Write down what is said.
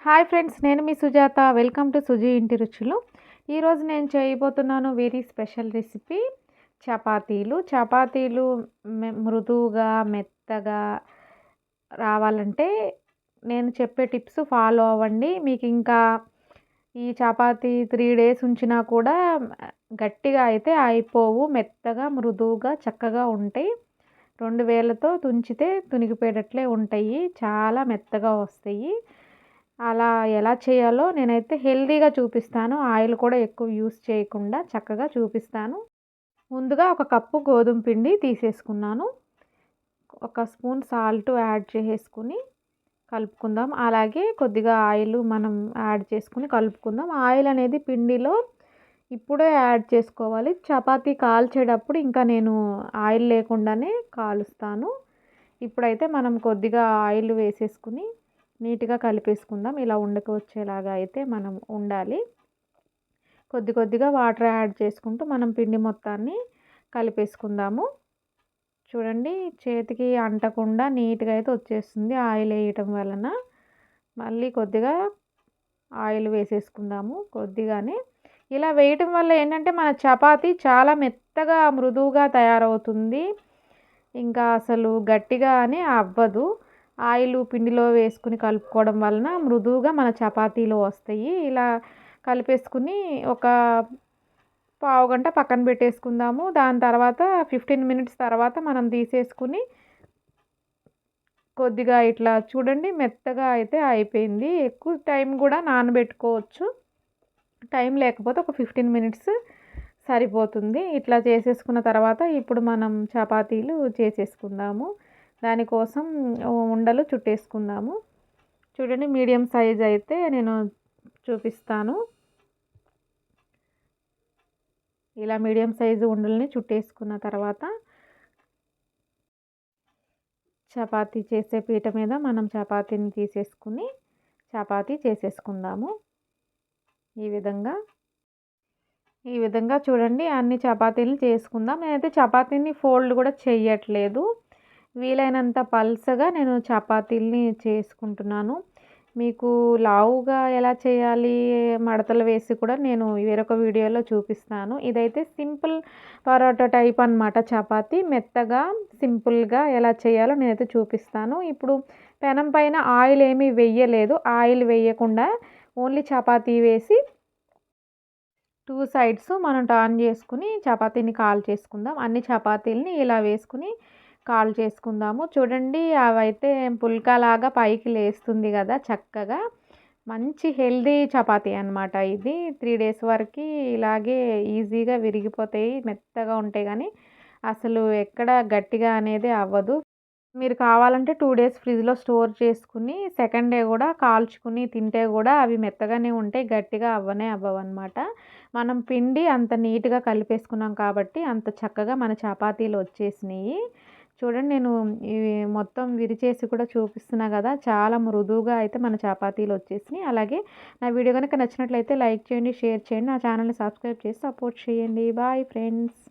Hi friends, నేను మీ Sujatha. Welcome to Suji ఇంటి రుచులు. ఈరోజు నేను చేయబోతున్నాను వెరీ స్పెషల్ రెసిపీ చపాతీలు మృదువుగా మెత్తగా రావాలంటే నేను చెప్పే టిప్స్ ఫాలో అవ్వండి. మీకు ఇంకా ఈ చపాతీ 3 డేస్ ఉంచినా కూడా గట్టిగా అయితే అయిపోవు. మెత్తగా మృదువుగా చక్కగా ఉంటాయి. 2 వేళ్ళతో తుంచితే తునిగిపోయేటట్లే ఉంటాయి. చాలా మెత్తగా వస్తాయి. అలా ఎలా చేయాలో నేనైతే హెల్తీగా చూపిస్తాను. ఆయిల్ కూడా ఎక్కువ యూస్ చేయకుండా చక్కగా చూపిస్తాను. ముందుగా ఒక కప్పు గోధుమ పిండి తీసేసుకున్నాను. ఒక స్పూన్ సాల్ట్ యాడ్ చేసేసుకుని కలుపుకుందాం. అలాగే కొద్దిగా ఆయిల్ మనం యాడ్ చేసుకుని కలుపుకుందాం. ఆయిల్ అనేది పిండిలో ఇప్పుడే యాడ్ చేసుకోవాలి. చపాతీ కాల్చేటప్పుడు ఇంకా నేను ఆయిల్ లేకుండానే కాలుస్తాను. ఇప్పుడైతే మనం కొద్దిగా ఆయిల్ వేసేసుకుని నీట్గా కలిపేసుకుందాం. ఇలా ఉండకు వచ్చేలాగా అయితే మనం ఉండాలి. కొద్దిగా వాటర్ యాడ్ చేసుకుంటూ మనం పిండి మొత్తాన్ని కలిపేసుకుందాము. చూడండి, చేతికి అంటకుండా నీట్గా అయితే వచ్చేస్తుంది ఆయిల్ వేయటం వలన. మళ్ళీ కొద్దిగా ఆయిల్ వేసేసుకుందాము కొద్దిగానే. ఇలా వేయటం వల్ల ఏంటంటే మన చపాతీ చాలా మెత్తగా మృదువుగా తయారవుతుంది. ఇంకా అసలు గట్టిగా అని అవ్వదు. ఆయిల్ పిండిలో వేసుకుని కలుపుకోవడం వలన మృదువుగా మన చపాతీలు వస్తాయి. ఇలా కలిపేసుకుని ఒక పావుగంట పక్కన పెట్టేసుకుందాము. దాని తర్వాత 15 మినిట్స్ తర్వాత మనం తీసేసుకుని కొద్దిగా ఇట్లా చూడండి మెత్తగా అయితే అయిపోయింది. ఎక్కువ టైం కూడా నానబెట్టుకోవచ్చు. టైం లేకపోతే ఒక 15 మినిట్స్ సరిపోతుంది. ఇట్లా చేసేసుకున్న తర్వాత ఇప్పుడు మనం చపాతీలు చేసేసుకుందాము. దానికోసం ఉండలు చుట్టేసుకుందాము. చూడండి, మీడియం సైజ్ అయితే నేను చూపిస్తాను. ఇలా మీడియం సైజు ఉండల్ని చుట్టేసుకున్న తర్వాత చపాతీ చేసే పీట మీద మనం చపాతీని తీసేసుకుని చపాతీ చేసేసుకుందాము. ఈ విధంగా చూడండి అన్ని చపాతీలు చేసుకుందాం. నేనైతే చపాతీని ఫోల్డ్ కూడా చేయట్లేదు. వీలైనంత పల్చగా నేను చపాతీల్ని చేసుకుంటున్నాను. మీకు లావుగా ఎలా చేయాలి మడతలు వేసి కూడా నేను వేరొక వీడియోలో చూపిస్తాను. ఇదైతే సింపుల్ పరోటా టైప్ అన్నమాట. చపాతీ మెత్తగా సింపుల్గా ఎలా చేయాలో నేనైతే చూపిస్తాను. ఇప్పుడు పెనం పైన ఆయిల్ ఏమీ వేయలేదు. ఆయిల్ వేయకుండా ఓన్లీ చపాతీ వేసి 2 సైడ్స్ మనం టర్న్ చేసుకుని చపాతీని కాల్చేసుకుందాం. అన్ని చపాతీలని ఇలా వేసుకుని కాల్చేసుకుందాము. చూడండి, అవైతే పుల్కాలాగా పైకి లేస్తుంది కదా చక్కగా. మంచి హెల్దీ చపాతీ అన్నమాట ఇది. 3 డేస్ వరకు ఇలాగే ఈజీగా విరిగిపోతాయి. మెత్తగా ఉంటాయి కానీ అసలు ఎక్కడ గట్టిగా అనేది అవ్వదు. మీరు కావాలంటే 2 డేస్ ఫ్రిడ్జ్లో స్టోర్ చేసుకుని సెకండ్ డే కూడా కాల్చుకుని తింటే కూడా అవి మెత్తగానే ఉంటాయి. గట్టిగా అవ్వవన్నమాట. మనం పిండి అంత నీట్గా కలిపేసుకున్నాం కాబట్టి అంత చక్కగా మన చపాతీలు వచ్చేసినాయి. చూడండి, నేను ఇవి మొత్తం విరిచేసి కూడా చూపిస్తున్నా కదా. చాలా మృదువుగా అయితే మన చపాతీలు వచ్చేసినాయి. అలాగే నా వీడియో కనుక నచ్చినట్లయితే లైక్ చేయండి, షేర్ చేయండి. నా ఛానల్ని సబ్స్క్రైబ్ చేసి సపోర్ట్ చేయండి. Bye friends.